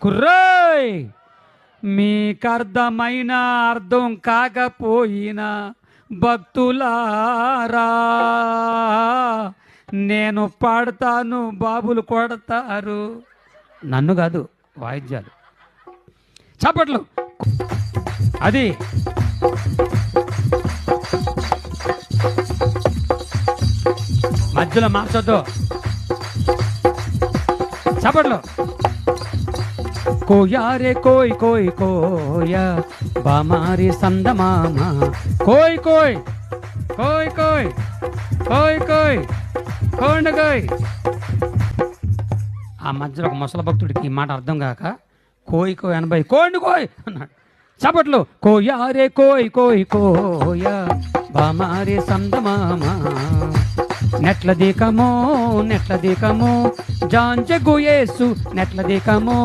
కుర్రోయ్, మీకర్థమైన అర్థం కాకపోయినా భక్తులారా, నేను పాడతాను, బాబులు కొడతారు. నన్ను కాదు, వాయిద్యాలు. చప్పట్లు. అది మధ్యలో మార్చొద్దు. చప్పట్లు. కోయారే కోయ్ కోయ్ కోయా బామారి సందమామ, కోయ్ కోయ్ కోయ్ కోయ్ కోయ్ కోయ్ కోండ కోయ్. ఆ మధ్యలో ఒక ముసల భక్తుడికి ఈ మాట అర్థం కాక కోయ్ కోయ్ అనబై కోండు కోయ్ అన్నాడు. చప్పట్లు. కోయారే కోయ్ కోయ్ కోయా బామారి సందమామ, నెట్ల దీకమో జాంచె గుయేసు నెట్ల దీకమో.